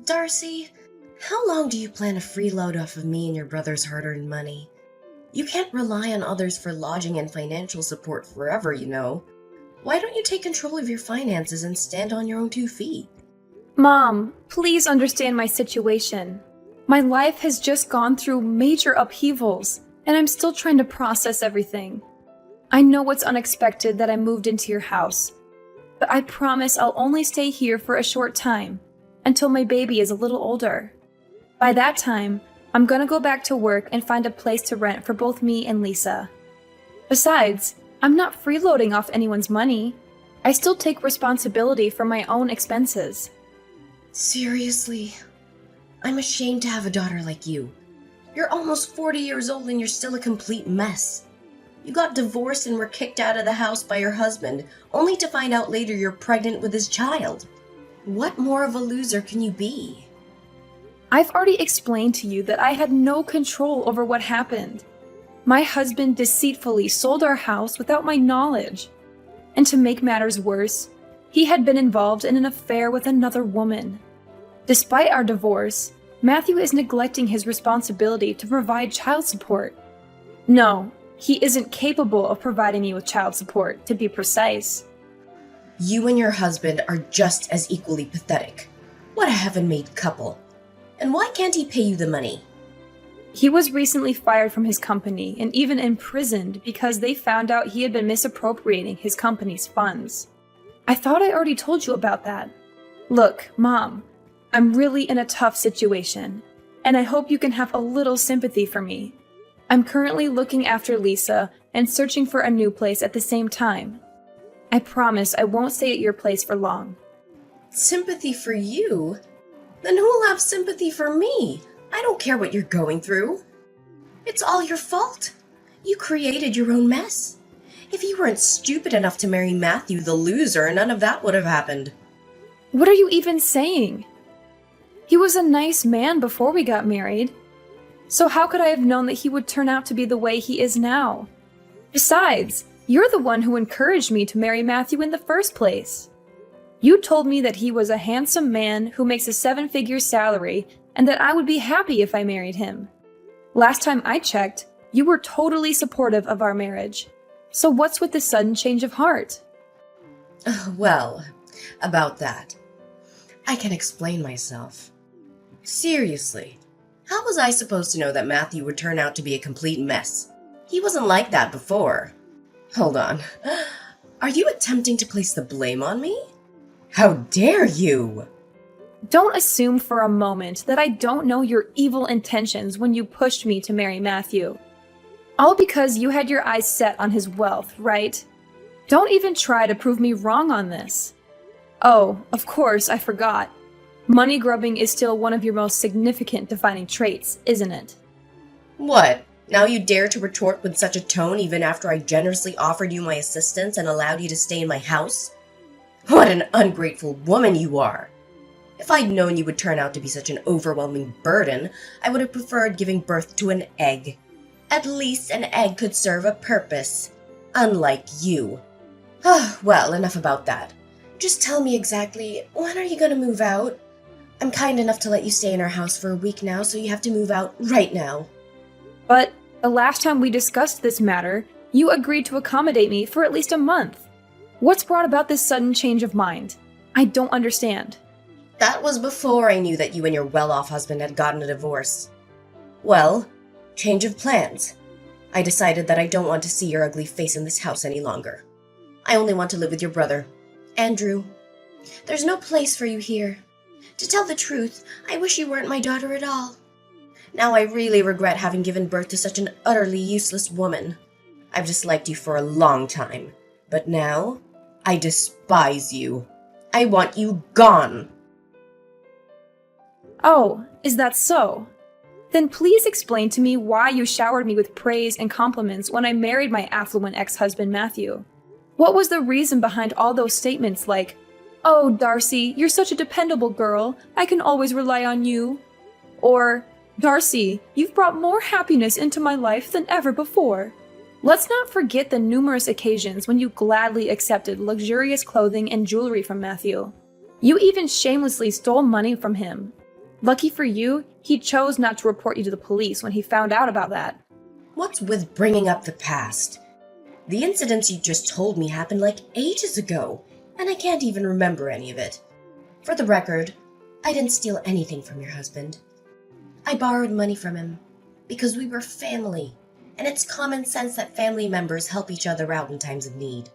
Darcy, how long do you plan to freeload off of me and your brother's hard-earned money? You can't rely on others for lodging and financial support forever, you know. Why don't you take control of your finances and stand on your own 2 feet? Mom, please understand my situation. My life has just gone through major upheavals, and I'm still trying to process everything. I know it's unexpected that I moved into your house, but I promise I'll only stay here for a short time, until my baby is a little older. By that time, I'm gonna go back to work and find a place to rent for both me and Lisa. Besides, I'm not freeloading off anyone's money. I still take responsibility for my own expenses. Seriously? I'm ashamed to have a daughter like you. You're almost 40 years old and you're still a complete mess. You got divorced and were kicked out of the house by your husband, only to find out later you're pregnant with his child. What more of a loser can you be? I've already explained to you that I had no control over what happened. My husband deceitfully sold our house without my knowledge. And to make matters worse, he had been involved in an affair with another woman. Despite our divorce, Matthew is neglecting his responsibility to provide child support. No, he isn't capable of providing me with child support, to be precise. You and your husband are just as equally pathetic. What a heaven-made couple. And why can't he pay you the money? He was recently fired from his company and even imprisoned because they found out he had been misappropriating his company's funds. I thought I already told you about that. Look, Mom, I'm really in a tough situation, and I hope you can have a little sympathy for me. I'm currently looking after Lisa and searching for a new place at the same time. I promise I won't stay at your place for long. Sympathy for you? Then who'll have sympathy for me? I don't care what you're going through. It's all your fault. You created your own mess. If you weren't stupid enough to marry Matthew the loser, none of that would have happened. What are you even saying? He was a nice man before we got married. So how could I have known that he would turn out to be the way he is now? Besides, you're the one who encouraged me to marry Matthew in the first place. You told me that he was a handsome man who makes a 7-figure salary and that I would be happy if I married him. Last time I checked, you were totally supportive of our marriage. So what's with the sudden change of heart? Well, about that, I can explain myself. Seriously, how was I supposed to know that Matthew would turn out to be a complete mess? He wasn't like that before. Hold on. Are you attempting to place the blame on me? How dare you! Don't assume for a moment that I don't know your evil intentions when you pushed me to marry Matthew. All because you had your eyes set on his wealth, right? Don't even try to prove me wrong on this. Oh, of course, I forgot. Money grubbing is still one of your most significant defining traits, isn't it? What? Now you dare to retort with such a tone even after I generously offered you my assistance and allowed you to stay in my house? What an ungrateful woman you are! If I'd known you would turn out to be such an overwhelming burden, I would have preferred giving birth to an egg. At least an egg could serve a purpose. Unlike you. Well, enough about that. Just tell me exactly, when are you gonna move out? I'm kind enough to let you stay in our house for a week now, so you have to move out right now. But the last time we discussed this matter, you agreed to accommodate me for at least a month. What's brought about this sudden change of mind? I don't understand. That was before I knew that you and your well-off husband had gotten a divorce. Well, change of plans. I decided that I don't want to see your ugly face in this house any longer. I only want to live with your brother, Andrew. There's no place for you here. To tell the truth, I wish you weren't my daughter at all. Now I really regret having given birth to such an utterly useless woman. I've disliked you for a long time, but now I despise you. I want you gone. Oh, is that so? Then please explain to me why you showered me with praise and compliments when I married my affluent ex-husband Matthew. What was the reason behind all those statements like, "Oh, Darcy, you're such a dependable girl, I can always rely on you," or, "Darcy, you've brought more happiness into my life than ever before"? Let's not forget the numerous occasions when you gladly accepted luxurious clothing and jewelry from Matthew. You even shamelessly stole money from him. Lucky for you, he chose not to report you to the police when he found out about that. What's with bringing up the past? The incidents you just told me happened like ages ago, and I can't even remember any of it. For the record, I didn't steal anything from your husband. I borrowed money from him because we were family, and it's common sense that family members help each other out in times of need.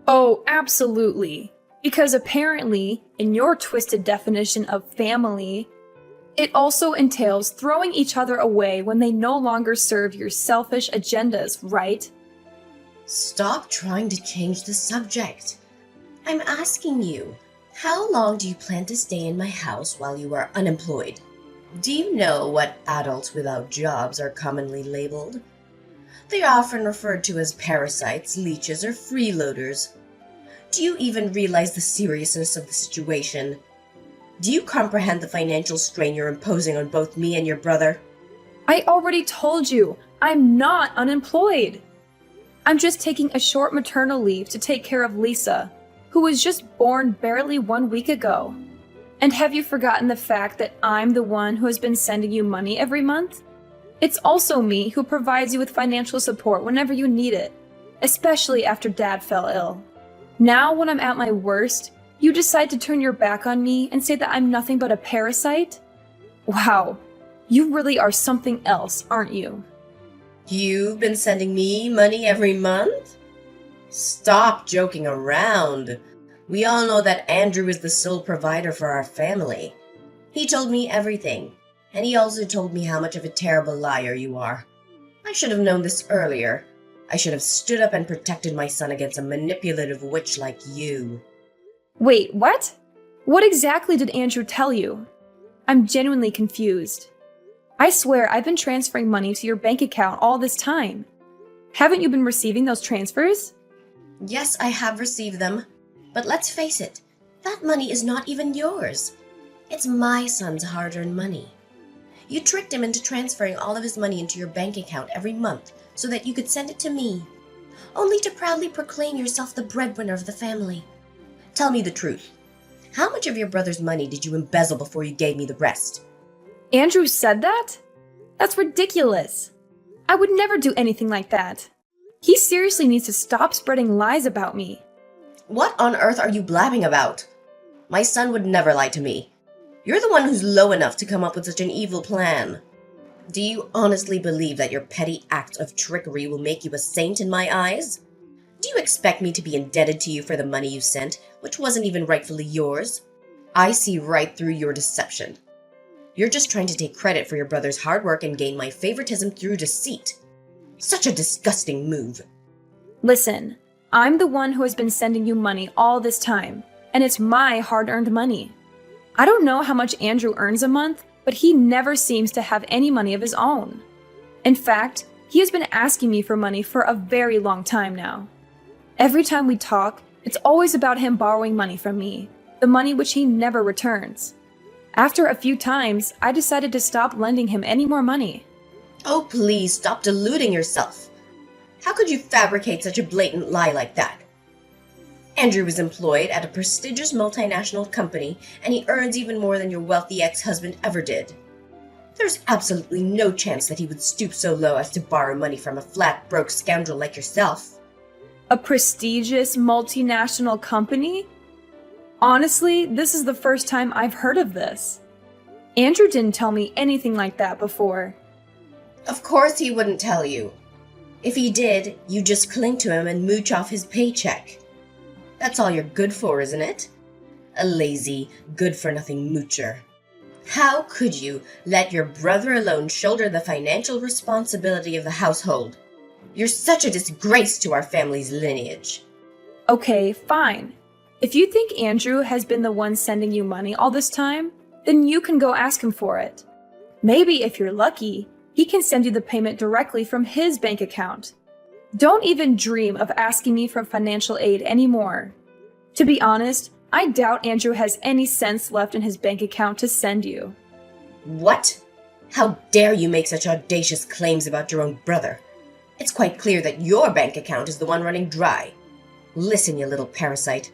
Oh, absolutely. Because apparently, in your twisted definition of family, it also entails throwing each other away when they no longer serve your selfish agendas, right? Stop trying to change the subject. I'm asking you, how long do you plan to stay in my house while you are unemployed? Do you know what adults without jobs are commonly labeled? They are often referred to as parasites, leeches, or freeloaders. Do you even realize the seriousness of the situation? Do you comprehend the financial strain you're imposing on both me and your brother? I already told you, I'm not unemployed. I'm just taking a short maternal leave to take care of Lisa, who was just born barely 1 week ago. And have you forgotten the fact that I'm the one who has been sending you money every month? It's also me who provides you with financial support whenever you need it, especially after Dad fell ill. Now, when I'm at my worst, you decide to turn your back on me and say that I'm nothing but a parasite? Wow, you really are something else, aren't you? You've been sending me money every month? Stop joking around. We all know that Andrew is the sole provider for our family. He told me everything, and he also told me how much of a terrible liar you are. I should have known this earlier. I should have stood up and protected my son against a manipulative witch like you. Wait, what? What exactly did Andrew tell you? I'm genuinely confused. I swear I've been transferring money to your bank account all this time. Haven't you been receiving those transfers? Yes, I have received them. But let's face it, that money is not even yours. It's my son's hard-earned money. You tricked him into transferring all of his money into your bank account every month so that you could send it to me, only to proudly proclaim yourself the breadwinner of the family. Tell me the truth. How much of your brother's money did you embezzle before you gave me the rest? Andrew said that? That's ridiculous. I would never do anything like that. He seriously needs to stop spreading lies about me. What on earth are you blabbing about? My son would never lie to me. You're the one who's low enough to come up with such an evil plan. Do you honestly believe that your petty acts of trickery will make you a saint in my eyes? Do you expect me to be indebted to you for the money you sent, which wasn't even rightfully yours? I see right through your deception. You're just trying to take credit for your brother's hard work and gain my favoritism through deceit. Such a disgusting move. Listen, I'm the one who has been sending you money all this time, and it's my hard-earned money. I don't know how much Andrew earns a month, but he never seems to have any money of his own. In fact, he has been asking me for money for a very long time now. Every time we talk, it's always about him borrowing money from me, the money which he never returns. After a few times, I decided to stop lending him any more money. Oh, please stop deluding yourself. How could you fabricate such a blatant lie like that? Andrew is employed at a prestigious multinational company, and he earns even more than your wealthy ex-husband ever did. There's absolutely no chance that he would stoop so low as to borrow money from a flat, broke scoundrel like yourself. A prestigious multinational company? Honestly, this is the first time I've heard of this. Andrew didn't tell me anything like that before. Of course he wouldn't tell you. If he did, you just cling to him and mooch off his paycheck. That's all you're good for, isn't it? A lazy, good-for-nothing moocher. How could you let your brother alone shoulder the financial responsibility of the household? You're such a disgrace to our family's lineage. Okay, fine. If you think Andrew has been the one sending you money all this time, then you can go ask him for it. Maybe if you're lucky, he can send you the payment directly from his bank account. Don't even dream of asking me for financial aid anymore. To be honest, I doubt Andrew has any cents left in his bank account to send you. What? How dare you make such audacious claims about your own brother? It's quite clear that your bank account is the one running dry. Listen, you little parasite.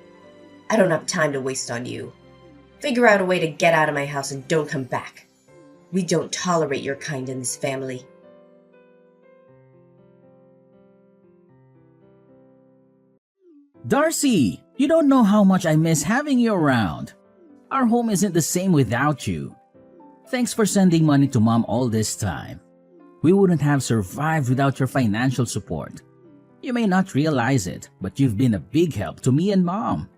I don't have time to waste on you. Figure out a way to get out of my house and don't come back. We don't tolerate your kind in this family. Darcy, you don't know how much I miss having you around. Our home isn't the same without you. Thanks for sending money to Mom all this time. We wouldn't have survived without your financial support. You may not realize it, but you've been a big help to me and Mom.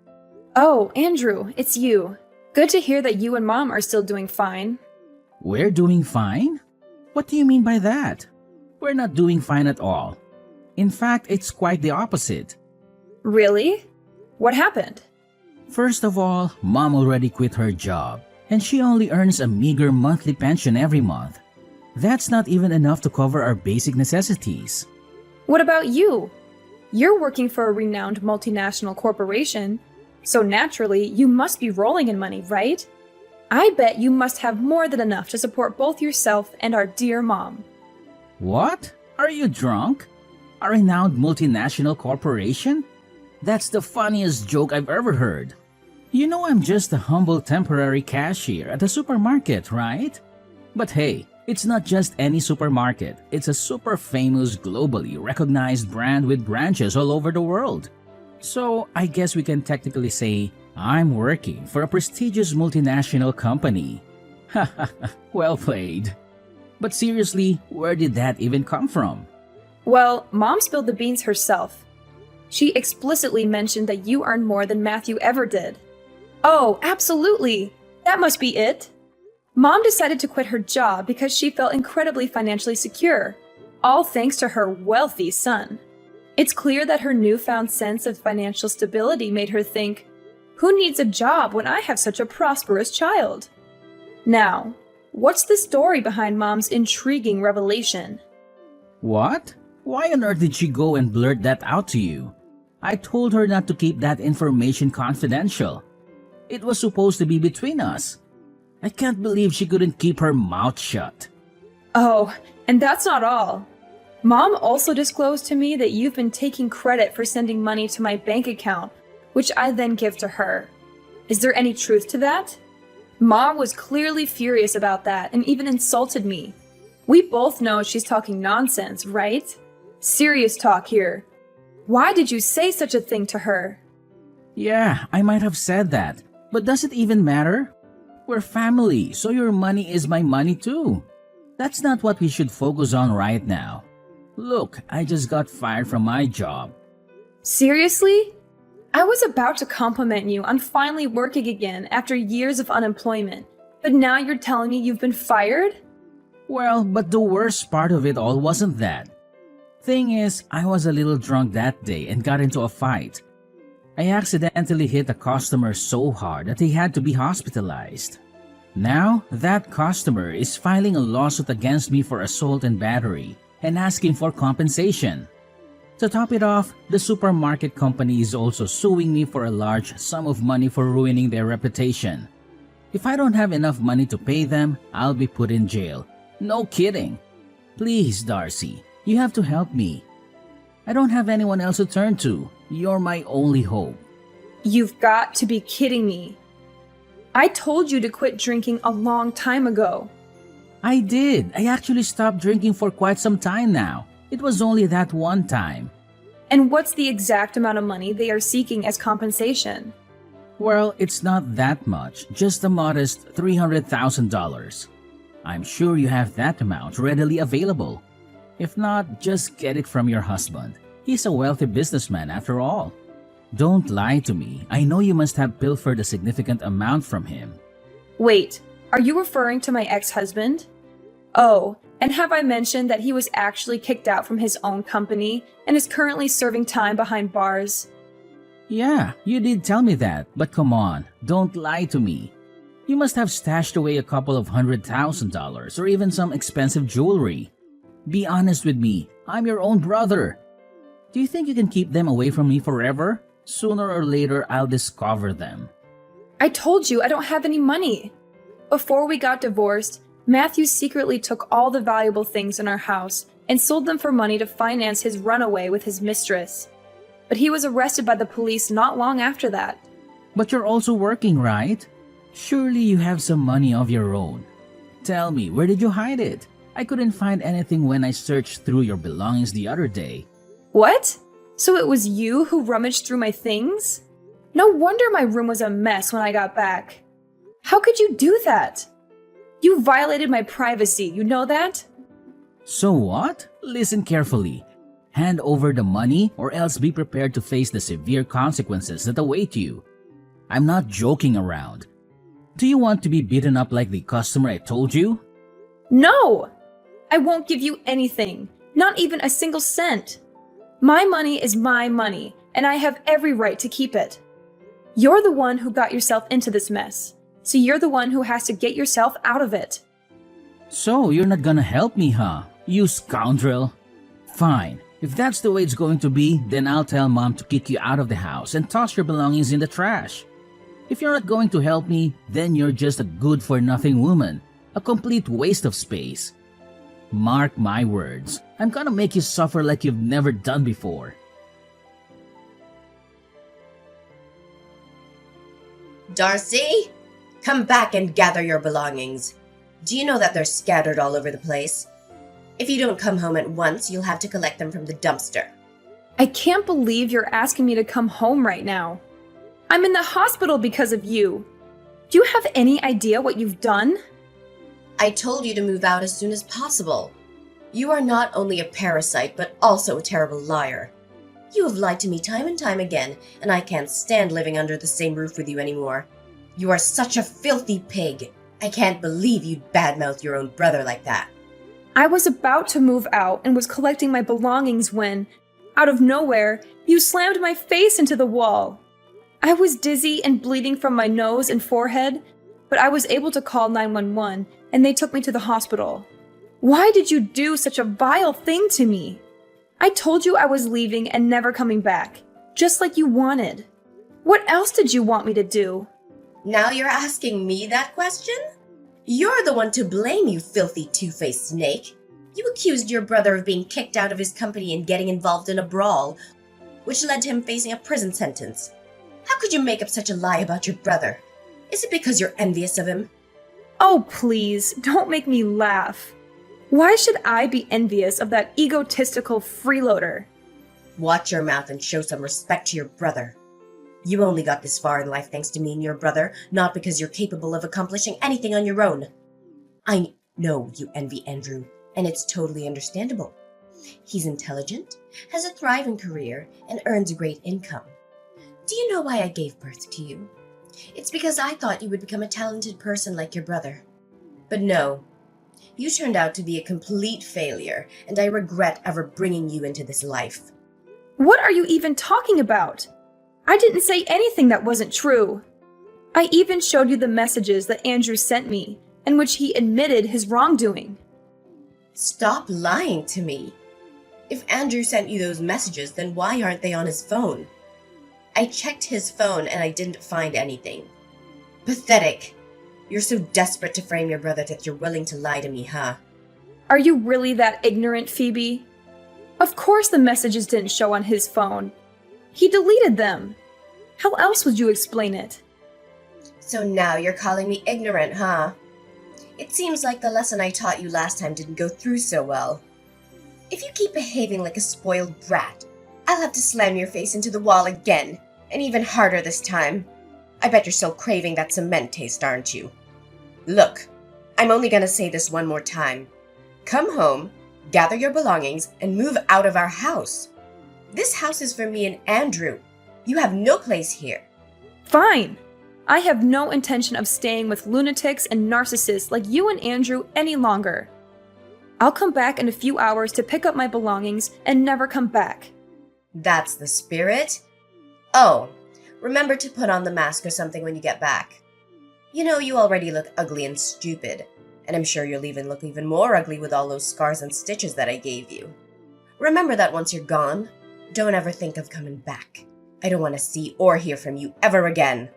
Oh, Andrew, it's you. Good to hear that you and Mom are still doing fine. We're doing fine? What do you mean by that? We're not doing fine at all. In fact, it's quite the opposite. Really? What happened? First of all, Mom already quit her job, and she only earns a meager monthly pension every month. That's not even enough to cover our basic necessities. What about you? You're working for a renowned multinational corporation, so naturally you must be rolling in money, right? I bet you must have more than enough to support both yourself and our dear Mom. What? Are you drunk? A renowned multinational corporation? That's the funniest joke I've ever heard. You know I'm just a humble temporary cashier at a supermarket, right? But hey, it's not just any supermarket. It's a super famous, globally recognized brand with branches all over the world. So I guess we can technically say I'm working for a prestigious multinational company. Haha, well played. But seriously, where did that even come from? Well, Mom spilled the beans herself. She explicitly mentioned that you earn more than Matthew ever did. Oh, absolutely! That must be it! Mom decided to quit her job because she felt incredibly financially secure, all thanks to her wealthy son. It's clear that her newfound sense of financial stability made her think, who needs a job when I have such a prosperous child? Now, what's the story behind Mom's intriguing revelation? What? Why on earth did she go and blurt that out to you? I told her not to keep that information confidential. It was supposed to be between us. I can't believe she couldn't keep her mouth shut. Oh, and that's not all. Mom also disclosed to me that you've been taking credit for sending money to my bank account, which I then give to her. Is there any truth to that? Mom was clearly furious about that and even insulted me. We both know she's talking nonsense, right? Serious talk here. Why did you say such a thing to her? Yeah, I might have said that, but does it even matter? We're family, so your money is my money too. That's not what we should focus on right now. Look, I just got fired from my job. Seriously? I was about to compliment you on finally working again after years of unemployment, but now you're telling me you've been fired? Well, but the worst part of it all wasn't that. Thing is, I was a little drunk that day and got into a fight. I accidentally hit a customer so hard that he had to be hospitalized. Now, that customer is filing a lawsuit against me for assault and battery and asking for compensation. To top it off, the supermarket company is also suing me for a large sum of money for ruining their reputation. If I don't have enough money to pay them, I'll be put in jail. No kidding. Please, Darcy, you have to help me. I don't have anyone else to turn to. You're my only hope. You've got to be kidding me. I told you to quit drinking a long time ago. I did. I actually stopped drinking for quite some time now. It was only that one time. And what's the exact amount of money they are seeking as compensation? Well, it's not that much, just a modest $300,000. I'm sure you have that amount readily available. If not, just get it from your husband. He's a wealthy businessman after all. Don't lie to me. I know you must have pilfered a significant amount from him. Wait, are you referring to my ex-husband? Oh, and have I mentioned that he was actually kicked out from his own company and is currently serving time behind bars? Yeah, you did tell me that, but come on, don't lie to me. You must have stashed away a couple of $100,000 or even some expensive jewelry. Be honest with me, I'm your own brother. Do you think you can keep them away from me forever? Sooner or later, I'll discover them. I told you I don't have any money. Before we got divorced, Matthew secretly took all the valuable things in our house and sold them for money to finance his runaway with his mistress. But he was arrested by the police not long after that. But you're also working, right? Surely you have some money of your own. Tell me, where did you hide it? I couldn't find anything when I searched through your belongings the other day. What? So it was you who rummaged through my things? No wonder my room was a mess when I got back. How could you do that? You violated my privacy, you know that? So what? Listen carefully. Hand over the money or else be prepared to face the severe consequences that await you. I'm not joking around. Do you want to be beaten up like the customer I told you? No! I won't give you anything, not even a single cent. My money is my money, and I have every right to keep it. You're the one who got yourself into this mess, so you're the one who has to get yourself out of it. So you're not gonna help me, huh? You scoundrel. Fine. If that's the way it's going to be, then I'll tell Mom to kick you out of the house and toss your belongings in the trash. If you're not going to help me, then you're just a good-for-nothing woman, a complete waste of space. Mark my words, I'm gonna make you suffer like you've never done before. Darcy, come back and gather your belongings. Do you know that they're scattered all over the place? If you don't come home at once, you'll have to collect them from the dumpster. I can't believe you're asking me to come home right now. I'm in the hospital because of you. Do you have any idea what you've done? I told you to move out as soon as possible. You are not only a parasite, but also a terrible liar. You have lied to me time and time again, and I can't stand living under the same roof with you anymore. You are such a filthy pig. I can't believe you'd badmouth your own brother like that. I was about to move out and was collecting my belongings when, out of nowhere, you slammed my face into the wall. I was dizzy and bleeding from my nose and forehead, but I was able to call 911 and they took me to the hospital. Why did you do such a vile thing to me? I told you I was leaving and never coming back, just like you wanted. What else did you want me to do? Now you're asking me that question? You're the one to blame, you filthy two-faced snake. You accused your brother of being kicked out of his company and getting involved in a brawl, which led to him facing a prison sentence. How could you make up such a lie about your brother? Is it because you're envious of him? Oh, please, don't make me laugh. Why should I be envious of that egotistical freeloader? Watch your mouth and show some respect to your brother. You only got this far in life thanks to me and your brother, not because you're capable of accomplishing anything on your own. I know you envy Andrew, and it's totally understandable. He's intelligent, has a thriving career, and earns a great income. Do you know why I gave birth to you? It's because I thought you would become a talented person like your brother. But no, you turned out to be a complete failure, and I regret ever bringing you into this life. What are you even talking about? I didn't say anything that wasn't true. I even showed you the messages that Andrew sent me, in which he admitted his wrongdoing. Stop lying to me. If Andrew sent you those messages, then why aren't they on his phone? I checked his phone and I didn't find anything. Pathetic. You're so desperate to frame your brother that you're willing to lie to me, huh? Are you really that ignorant, Phoebe? Of course the messages didn't show on his phone. He deleted them. How else would you explain it? So now you're calling me ignorant, huh? It seems like the lesson I taught you last time didn't go through so well. If you keep behaving like a spoiled brat, I'll have to slam your face into the wall again, and even harder this time. I bet you're still craving that cement taste, aren't you? Look, I'm only gonna say this one more time. Come home, gather your belongings, and move out of our house. This house is for me and Andrew. You have no place here. Fine. I have no intention of staying with lunatics and narcissists like you and Andrew any longer. I'll come back in a few hours to pick up my belongings and never come back. That's the spirit. Oh, remember to put on the mask or something when you get back. You know, you already look ugly and stupid, and I'm sure you'll even look even more ugly with all those scars and stitches that I gave you. Remember that once you're gone, don't ever think of coming back. I don't want to see or hear from you ever again.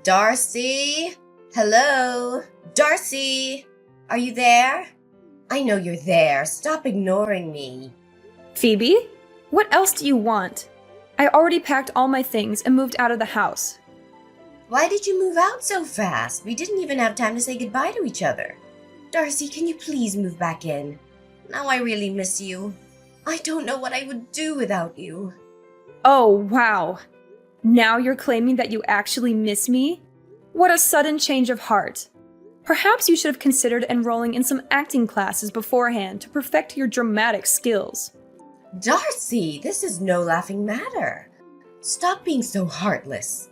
Darcy? Hello? Darcy? Are you there? I know you're there. Stop ignoring me. Phoebe, what else do you want? I already packed all my things and moved out of the house. Why did you move out so fast? We didn't even have time to say goodbye to each other. Darcy, can you please move back in? Now I really miss you. I don't know what I would do without you. Oh, wow. Now you're claiming that you actually miss me? What a sudden change of heart. Perhaps you should have considered enrolling in some acting classes beforehand to perfect your dramatic skills. Darcy, this is no laughing matter. Stop being so heartless.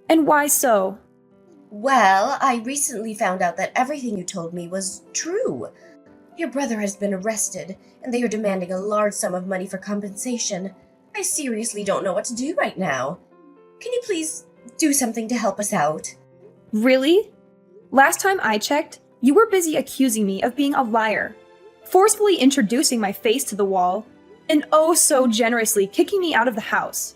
And why so? Well, I recently found out that everything you told me was true. Your brother has been arrested, and they are demanding a large sum of money for compensation. I seriously don't know what to do right now. Can you please do something to help us out? Really? Last time I checked, you were busy accusing me of being a liar, forcefully introducing my face to the wall, and oh so generously kicking me out of the house.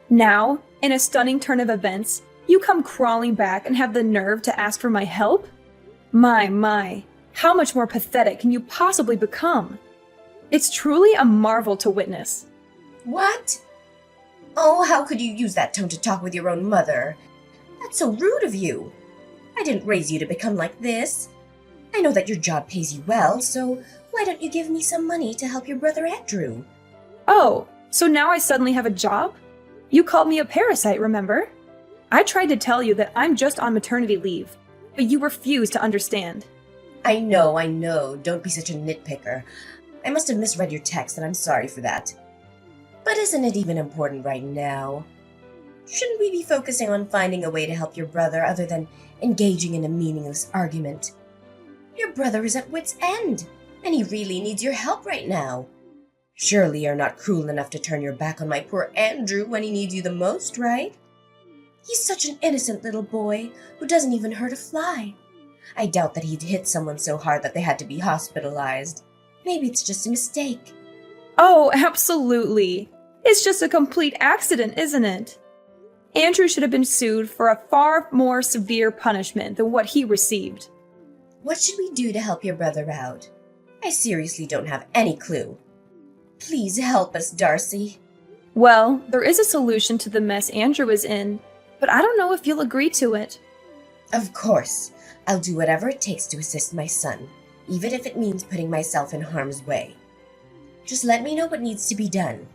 Now, in a stunning turn of events, you come crawling back and have the nerve to ask for my help? My, how much more pathetic can you possibly become? It's truly a marvel to witness. What? Oh, how could you use that tone to talk with your own mother? That's so rude of you. I didn't raise you to become like this. I know that your job pays you well, so why don't you give me some money to help your brother Andrew? Oh, so now I suddenly have a job? You called me a parasite, remember? I tried to tell you that I'm just on maternity leave, but you refused to understand. I know. Don't be such a nitpicker. I must have misread your text, and I'm sorry for that. But isn't it even important right now? Shouldn't we be focusing on finding a way to help your brother other than engaging in a meaningless argument? Your brother is at wit's end, and he really needs your help right now. Surely you're not cruel enough to turn your back on my poor Andrew when he needs you the most, right? He's such an innocent little boy who doesn't even hurt a fly. I doubt that he'd hit someone so hard that they had to be hospitalized. Maybe it's just a mistake. Oh, absolutely. It's just a complete accident, isn't it? Andrew should have been sued for a far more severe punishment than what he received. What should we do to help your brother out? I seriously don't have any clue. Please help us, Darcy. Well, there is a solution to the mess Andrew is in, but I don't know if you'll agree to it. Of course. I'll do whatever it takes to assist my son, even if it means putting myself in harm's way. Just let me know what needs to be done.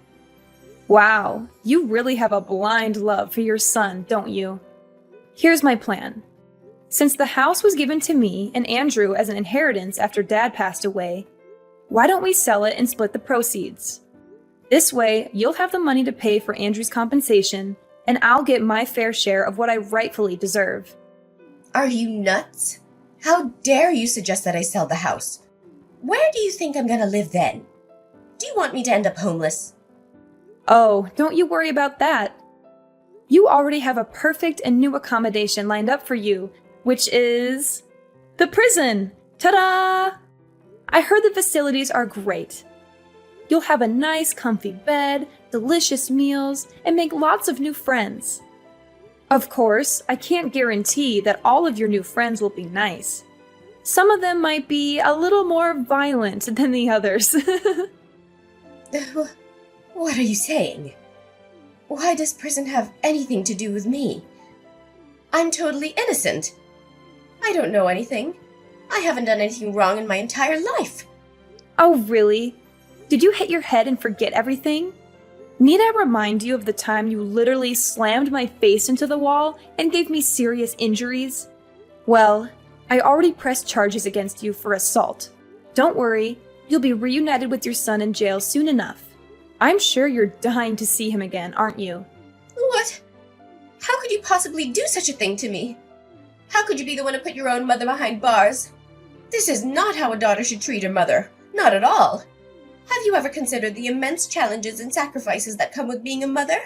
Wow, you really have a blind love for your son, don't you? Here's my plan. Since the house was given to me and Andrew as an inheritance after Dad passed away, why don't we sell it and split the proceeds? This way, you'll have the money to pay for Andrew's compensation, and I'll get my fair share of what I rightfully deserve. Are you nuts? How dare you suggest that I sell the house? Where do you think I'm gonna live then? Do you want me to end up homeless? Oh, don't you worry about that. You already have a perfect and new accommodation lined up for you, which is the prison. Ta-da! I heard the facilities are great. You'll have a nice, comfy bed, delicious meals, and make lots of new friends. Of course, I can't guarantee that all of your new friends will be nice. Some of them might be a little more violent than the others. What are you saying? Why does prison have anything to do with me? I'm totally innocent. I don't know anything. I haven't done anything wrong in my entire life. Oh, really? Did you hit your head and forget everything? Need I remind you of the time you literally slammed my face into the wall and gave me serious injuries? Well, I already pressed charges against you for assault. Don't worry, you'll be reunited with your son in jail soon enough. I'm sure you're dying to see him again, aren't you? What? How could you possibly do such a thing to me? How could you be the one to put your own mother behind bars? This is not how a daughter should treat her mother. Not at all. Have you ever considered the immense challenges and sacrifices that come with being a mother?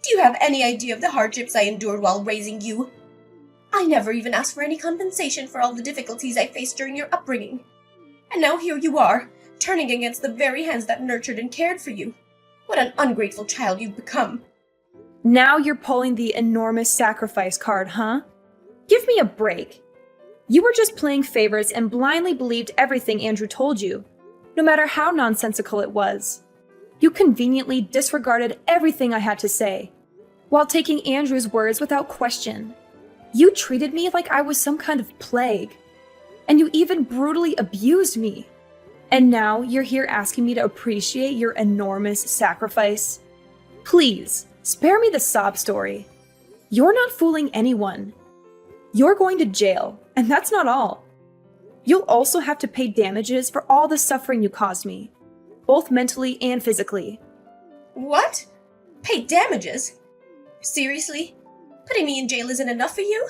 Do you have any idea of the hardships I endured while raising you? I never even asked for any compensation for all the difficulties I faced during your upbringing. And now here you are, turning against the very hands that nurtured and cared for you. What an ungrateful child you've become. Now you're pulling the enormous sacrifice card, huh? Give me a break. You were just playing favorites and blindly believed everything Andrew told you, no matter how nonsensical it was. You conveniently disregarded everything I had to say, while taking Andrew's words without question. You treated me like I was some kind of plague, and you even brutally abused me. And now you're here asking me to appreciate your enormous sacrifice? Please, spare me the sob story. You're not fooling anyone. You're going to jail, and that's not all. You'll also have to pay damages for all the suffering you caused me, both mentally and physically. What? Pay damages? Seriously? Putting me in jail isn't enough for you?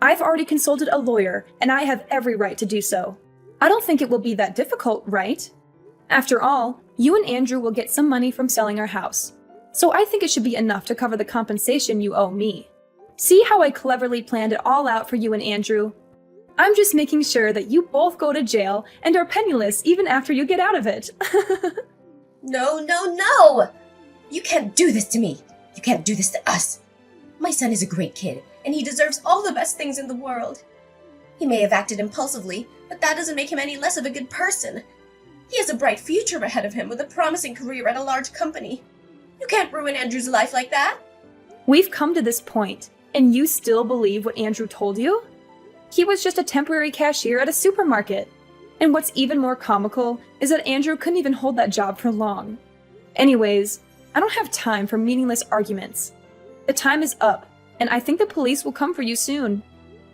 I've already consulted a lawyer, and I have every right to do so. I don't think it will be that difficult, right? After all, you and Andrew will get some money from selling our house, so I think it should be enough to cover the compensation you owe me. See how I cleverly planned it all out for you and Andrew? I'm just making sure that you both go to jail and are penniless even after you get out of it. No, no, no! You can't do this to me. You can't do this to us. My son is a great kid, and he deserves all the best things in the world. He may have acted impulsively, but that doesn't make him any less of a good person. He has a bright future ahead of him with a promising career at a large company. You can't ruin Andrew's life like that. We've come to this point, and you still believe what Andrew told you? He was just a temporary cashier at a supermarket. And what's even more comical is that Andrew couldn't even hold that job for long. Anyways, I don't have time for meaningless arguments. The time is up, and I think the police will come for you soon.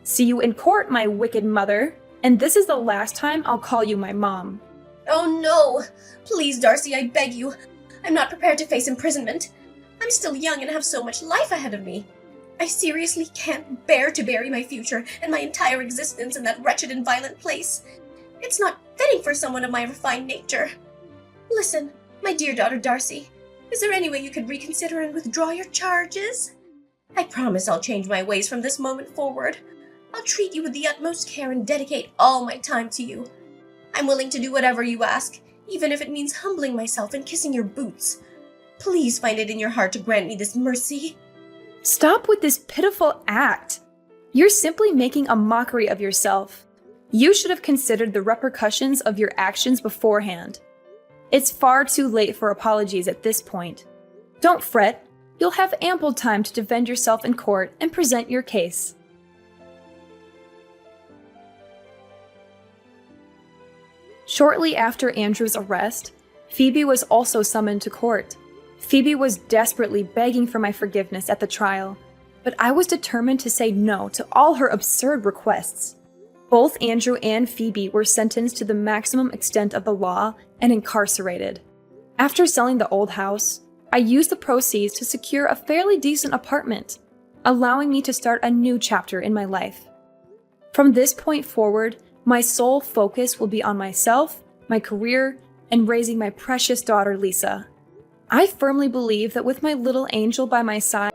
See you in court, my wicked mother, and this is the last time I'll call you my mom. Oh no! Please, Darcy, I beg you. I'm not prepared to face imprisonment. I'm still young and have so much life ahead of me. I seriously can't bear to bury my future and my entire existence in that wretched and violent place. It's not fitting for someone of my refined nature. Listen, my dear daughter Darcy, is there any way you could reconsider and withdraw your charges? I promise I'll change my ways from this moment forward. I'll treat you with the utmost care and dedicate all my time to you. I'm willing to do whatever you ask, even if it means humbling myself and kissing your boots. Please find it in your heart to grant me this mercy. Stop with this pitiful act. You're simply making a mockery of yourself. You should have considered the repercussions of your actions beforehand. It's far too late for apologies at this point. Don't fret. You'll have ample time to defend yourself in court and present your case. Shortly after Andrew's arrest, Phoebe was also summoned to court. Phoebe was desperately begging for my forgiveness at the trial, but I was determined to say no to all her absurd requests. Both Andrew and Phoebe were sentenced to the maximum extent of the law and incarcerated. After selling the old house, I used the proceeds to secure a fairly decent apartment, allowing me to start a new chapter in my life. From this point forward, my sole focus will be on myself, my career, and raising my precious daughter Lisa. I firmly believe that with my little angel by my side,